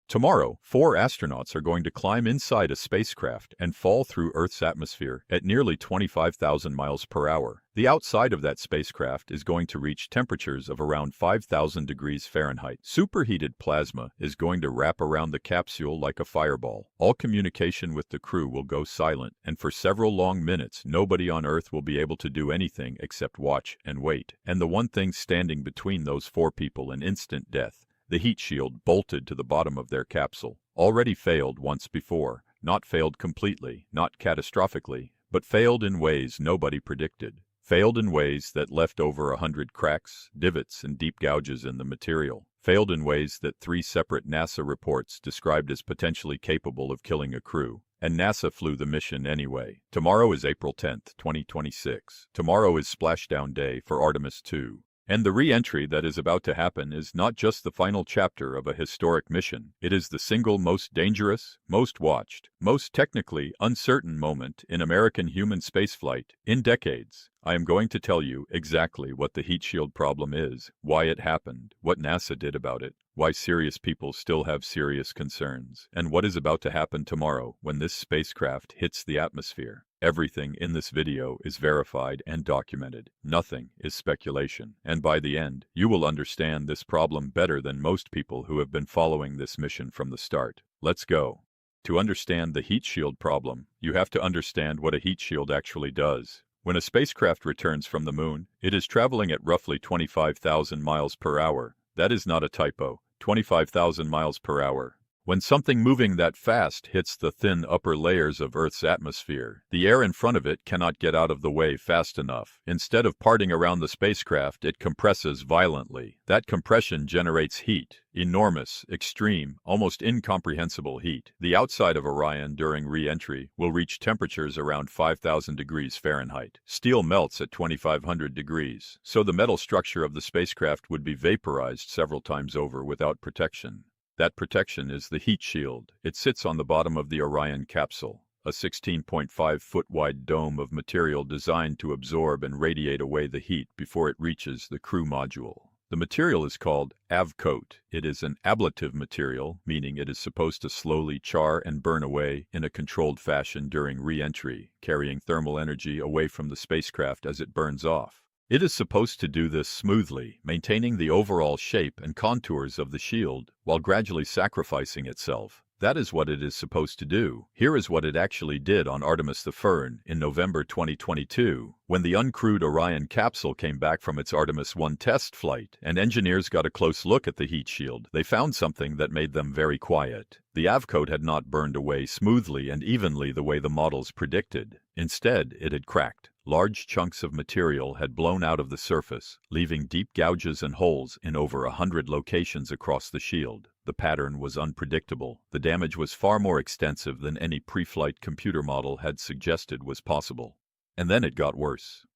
Tomorrow, 4 astronauts are going to climb inside a spacecraft and fall through Earth's atmosphere at nearly 25,000 miles per hour. The outside of that spacecraft is going to reach temperatures of around 5,000 degrees Fahrenheit. Superheated plasma is going to wrap around the capsule like a fireball. All communication with the crew will go silent, and for several long minutes, nobody on Earth will be able to do anything except watch and wait. And the one thing standing between those 4 people and instant death: the heat shield bolted to the bottom of their capsule. Already failed once before. Not failed completely, not catastrophically, but failed in ways nobody predicted. Failed in ways that left over 100 cracks, divots, and deep gouges in the material. Failed in ways that 3 separate NASA reports described as potentially capable of killing a crew. And NASA flew the mission anyway. Tomorrow is April 10th, 2026. Tomorrow is splashdown day for Artemis II. And the re-entry that is about to happen is not just the final chapter of a historic mission. It is the single most dangerous, most watched, most technically uncertain moment in American human spaceflight in decades. I am going to tell you exactly what the heat shield problem is, why it happened, what NASA did about it, why serious people still have serious concerns, and what is about to happen tomorrow when this spacecraft hits the atmosphere. Everything in this video is verified and documented. Nothing is speculation. And by the end, you will understand this problem better than most people who have been following this mission from the start. Let's go. To understand the heat shield problem, you have to understand what a heat shield actually does. When a spacecraft returns from the moon, it is traveling at roughly 25,000 miles per hour. That is not a typo. 25,000 miles per hour. When something moving that fast hits the thin upper layers of Earth's atmosphere, the air in front of it cannot get out of the way fast enough. Instead of parting around the spacecraft, it compresses violently. That compression generates heat. Enormous, extreme, almost incomprehensible heat. The outside of Orion during re-entry will reach temperatures around 5,000 degrees Fahrenheit. Steel melts at 2,500 degrees, so the metal structure of the spacecraft would be vaporized several times over without protection. That protection is the heat shield. It sits on the bottom of the Orion capsule, a 16.5-foot-wide dome of material designed to absorb and radiate away the heat before it reaches the crew module. The material is called avcoat. It is an ablative material, meaning it is supposed to slowly char and burn away in a controlled fashion during re-entry, carrying thermal energy away from the spacecraft as it burns off. It is supposed to do this smoothly, maintaining the overall shape and contours of the shield while gradually sacrificing itself. That is what it is supposed to do. Here is what it actually did on Artemis I in November 2022, when the uncrewed Orion capsule came back from its Artemis I test flight, and engineers got a close look at the heat shield. They found something that made them very quiet. The avcoat had not burned away smoothly and evenly the way the models predicted. Instead, it had cracked. Large chunks of material had blown out of the surface, leaving deep gouges and holes in over 100 locations across the shield. The pattern was unpredictable. The damage was far more extensive than any pre-flight computer model had suggested was possible. And then it got worse.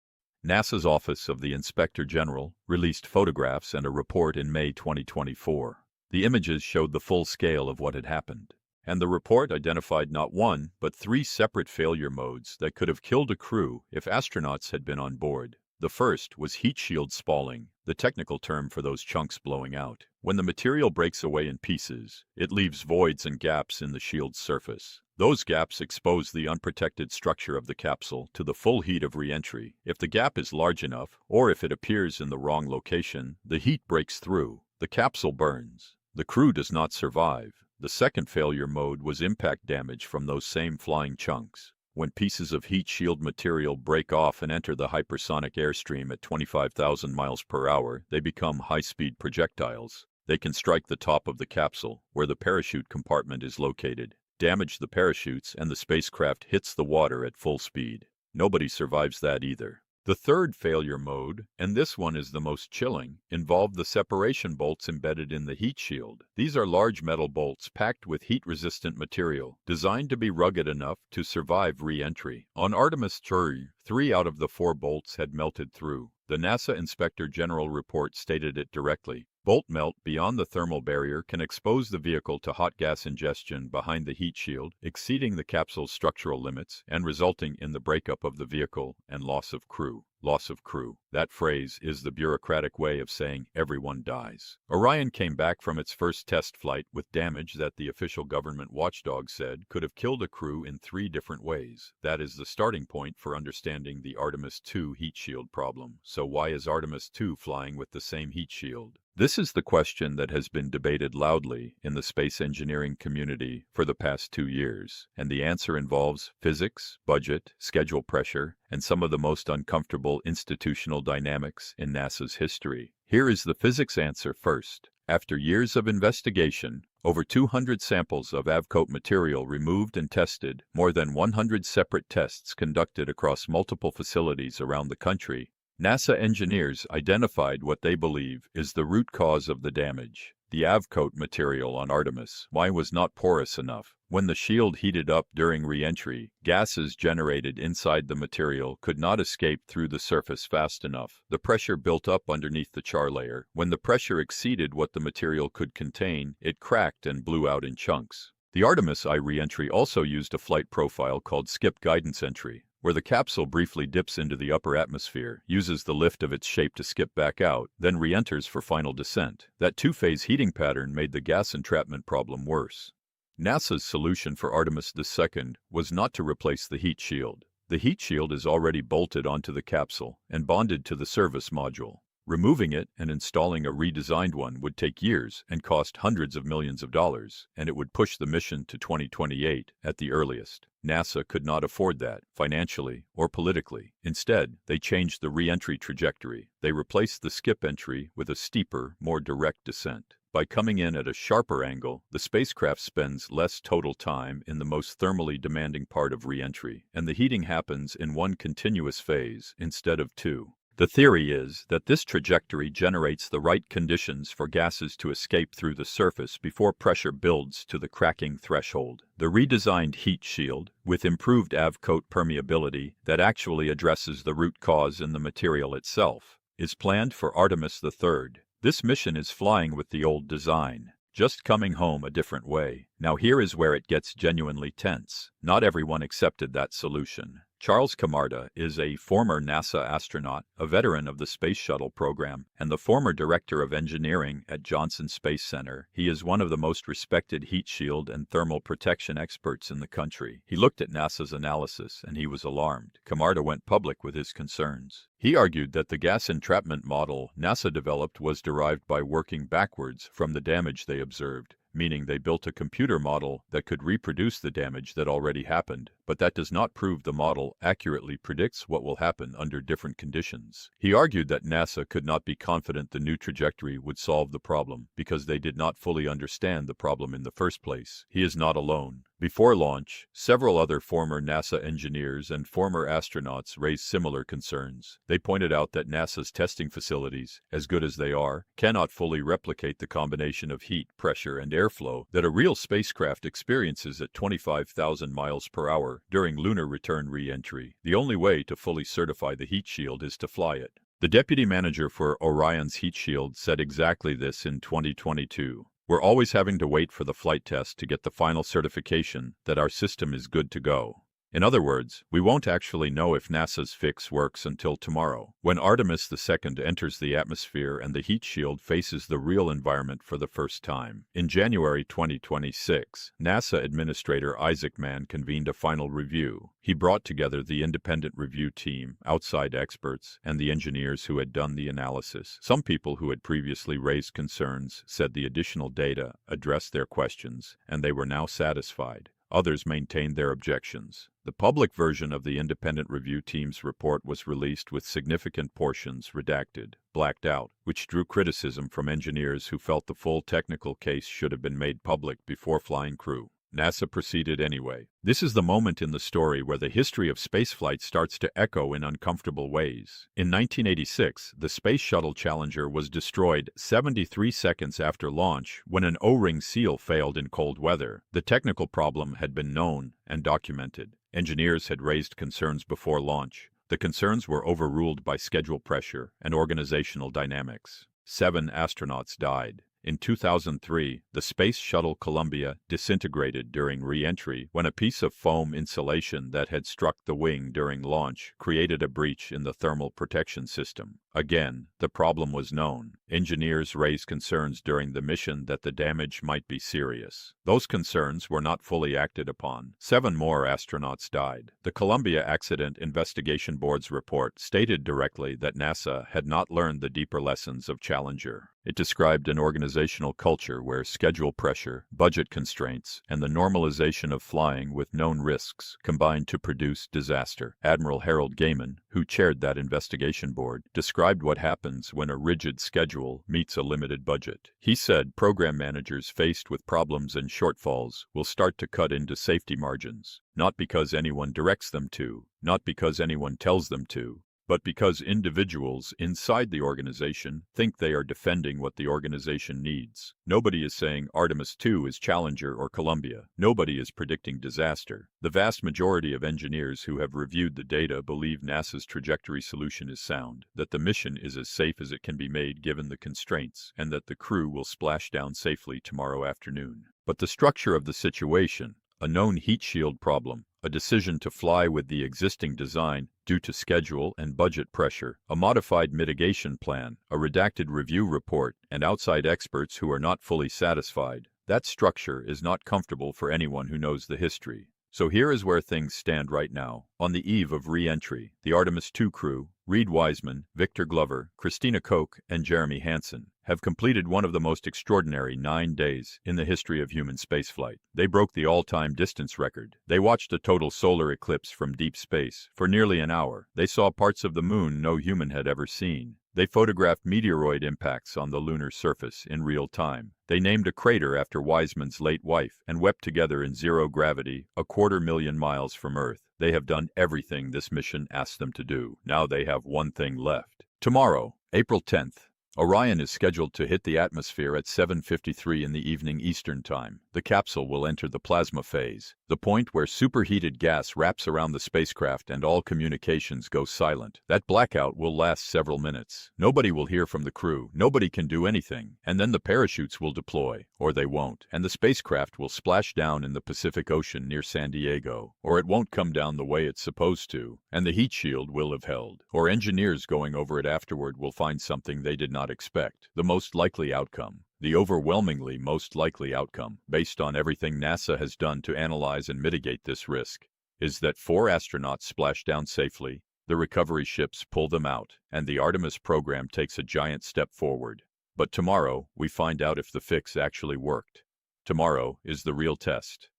NASA's Office of the Inspector General released photographs and a report in May 2024. The images showed the full scale of what had happened. And the report identified not one, but 3 separate failure modes that could have killed a crew if astronauts had been on board. The first was heat shield spalling, the technical term for those chunks blowing out. When the material breaks away in pieces, it leaves voids and gaps in the shield's surface. Those gaps expose the unprotected structure of the capsule to the full heat of re-entry. If the gap is large enough, or if it appears in the wrong location, the heat breaks through. The capsule burns. The crew does not survive. The second failure mode was impact damage from those same flying chunks. When pieces of heat shield material break off and enter the hypersonic airstream at 25,000 miles per hour, they become high-speed projectiles. They can strike the top of the capsule, where the parachute compartment is located, damage the parachutes, and the spacecraft hits the water at full speed. Nobody survives that either. The third failure mode, and this one is the most chilling, involved the separation bolts embedded in the heat shield. These are large metal bolts packed with heat-resistant material, designed to be rugged enough to survive re-entry. On Artemis II, 3 out of the 4 bolts had melted through. The NASA Inspector General report stated it directly. Bolt melt beyond the thermal barrier can expose the vehicle to hot gas ingestion behind the heat shield, exceeding the capsule's structural limits and resulting in the breakup of the vehicle and loss of crew. loss of crew. That phrase is the bureaucratic way of saying everyone dies. Orion came back from its first test flight with damage that the official government watchdog said could have killed a crew in 3 different ways. That is the starting point for understanding the Artemis II heat shield problem. So why is Artemis II flying with the same heat shield? This is the question that has been debated loudly in the space engineering community for the past 2 years, and the answer involves physics, budget, schedule pressure, and some of the most uncomfortable institutional dynamics in NASA's history. Here is the physics answer first. After years of investigation, over 200 samples of AVCOAT material removed and tested, more than 100 separate tests conducted across multiple facilities around the country, NASA engineers identified what they believe is the root cause of the damage. The AVCOAT material on Artemis was not porous enough. When the shield heated up during re-entry, gases generated inside the material could not escape through the surface fast enough. The pressure built up underneath the char layer. When the pressure exceeded what the material could contain, it cracked and blew out in chunks. The Artemis I re-entry also used a flight profile called skip guidance entry, where the capsule briefly dips into the upper atmosphere, uses the lift of its shape to skip back out, then re-enters for final descent. That 2-phase heating pattern made the gas entrapment problem worse. NASA's solution for Artemis II was not to replace the heat shield. The heat shield is already bolted onto the capsule and bonded to the service module. Removing it and installing a redesigned one would take years and cost hundreds of millions of dollars, and it would push the mission to 2028 at the earliest. NASA could not afford that, financially or politically. Instead, they changed the re-entry trajectory. They replaced the skip entry with a steeper, more direct descent. By coming in at a sharper angle, the spacecraft spends less total time in the most thermally demanding part of re-entry, and the heating happens in one continuous phase instead of 2. The theory is that this trajectory generates the right conditions for gases to escape through the surface before pressure builds to the cracking threshold. The redesigned heat shield, with improved AVCOAT permeability that actually addresses the root cause in the material itself, is planned for Artemis III. This mission is flying with the old design, just coming home a different way. Now here is where it gets genuinely tense. Not everyone accepted that solution. Charles Camarda is a former NASA astronaut, a veteran of the Space Shuttle program, and the former director of engineering at Johnson Space Center. He is one of the most respected heat shield and thermal protection experts in the country. He looked at NASA's analysis and he was alarmed. Camarda went public with his concerns. He argued that the gas entrapment model NASA developed was derived by working backwards from the damage they observed, meaning they built a computer model that could reproduce the damage that already happened, but that does not prove the model accurately predicts what will happen under different conditions. He argued that NASA could not be confident the new trajectory would solve the problem because they did not fully understand the problem in the first place. He is not alone. Before launch, several other former NASA engineers and former astronauts raised similar concerns. They pointed out that NASA's testing facilities, as good as they are, cannot fully replicate the combination of heat, pressure, and airflow that a real spacecraft experiences at 25,000 miles per hour during lunar return re-entry. The only way to fully certify the heat shield is to fly it. The deputy manager for Orion's heat shield said exactly this in 2022. We're always having to wait for the flight test to get the final certification that our system is good to go. In other words, we won't actually know if NASA's fix works until tomorrow, when Artemis II enters the atmosphere and the heat shield faces the real environment for the first time. In January 2026, NASA Administrator Isaac Mann convened a final review. He brought together the independent review team, outside experts, and the engineers who had done the analysis. Some people who had previously raised concerns said the additional data addressed their questions, and they were now satisfied. Others maintained their objections. The public version of the independent review team's report was released with significant portions redacted, blacked out, which drew criticism from engineers who felt the full technical case should have been made public before flying crew. NASA proceeded anyway. This is the moment in the story where the history of spaceflight starts to echo in uncomfortable ways. In 1986, the Space Shuttle Challenger was destroyed 73 seconds after launch when an O-ring seal failed in cold weather. The technical problem had been known and documented. Engineers had raised concerns before launch. The concerns were overruled by schedule pressure and organizational dynamics. 7 astronauts died. In 2003, the Space Shuttle Columbia disintegrated during re-entry when a piece of foam insulation that had struck the wing during launch created a breach in the thermal protection system. Again, the problem was known. Engineers raised concerns during the mission that the damage might be serious. Those concerns were not fully acted upon. 7 more astronauts died. The Columbia Accident Investigation Board's report stated directly that NASA had not learned the deeper lessons of Challenger. It described an organizational culture where schedule pressure, budget constraints, and the normalization of flying with known risks combined to produce disaster. Admiral Harold Gaiman, who chaired that investigation board, described what happens when a rigid schedule meets a limited budget. He said program managers faced with problems and shortfalls will start to cut into safety margins, not because anyone directs them to, not because anyone tells them to, but because individuals inside the organization think they are defending what the organization needs. Nobody is saying Artemis II is Challenger or Columbia. Nobody is predicting disaster. The vast majority of engineers who have reviewed the data believe NASA's trajectory solution is sound, that the mission is as safe as it can be made given the constraints, and that the crew will splash down safely tomorrow afternoon. But the structure of the situation, a known heat shield problem, a decision to fly with the existing design due to schedule and budget pressure, a modified mitigation plan, a redacted review report, and outside experts who are not fully satisfied. That structure is not comfortable for anyone who knows the history. So here is where things stand right now. On the eve of re-entry, the Artemis II crew, Reed Wiseman, Victor Glover, Christina Koch, and Jeremy Hansen, have completed one of the most extraordinary 9 days in the history of human spaceflight. They broke the all-time distance record. They watched a total solar eclipse from deep space for nearly an hour. They saw parts of the moon no human had ever seen. They photographed meteoroid impacts on the lunar surface in real time. They named a crater after Wiseman's late wife and wept together in zero gravity, 250,000 miles from Earth. They have done everything this mission asked them to do. Now they have one thing left. Tomorrow, April 10th, Orion is scheduled to hit the atmosphere at 7:53 in the evening Eastern Time. The capsule will enter the plasma phase, the point where superheated gas wraps around the spacecraft and all communications go silent. That blackout will last several minutes. Nobody will hear from the crew, nobody can do anything, and then the parachutes will deploy, or they won't, and the spacecraft will splash down in the Pacific Ocean near San Diego, or it won't come down the way it's supposed to, and the heat shield will have held, or engineers going over it afterward will find something they did not expect. The most likely outcome, the overwhelmingly most likely outcome, based on everything NASA has done to analyze and mitigate this risk, is that 4 astronauts splash down safely, the recovery ships pull them out, and the Artemis program takes a giant step forward. But tomorrow, we find out if the fix actually worked. Tomorrow is the real test.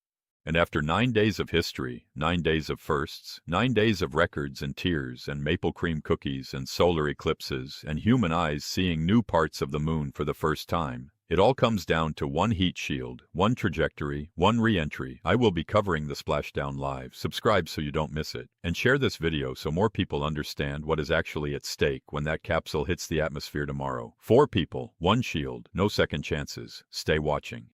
And after 9 days of history, 9 days of firsts, 9 days of records and tears and maple cream cookies and solar eclipses and human eyes seeing new parts of the moon for the first time, it all comes down to one heat shield, one trajectory, one re-entry. I will be covering the splashdown live. Subscribe so you don't miss it. And share this video so more people understand what is actually at stake when that capsule hits the atmosphere tomorrow. 4 people, 1 shield, no second chances. Stay watching.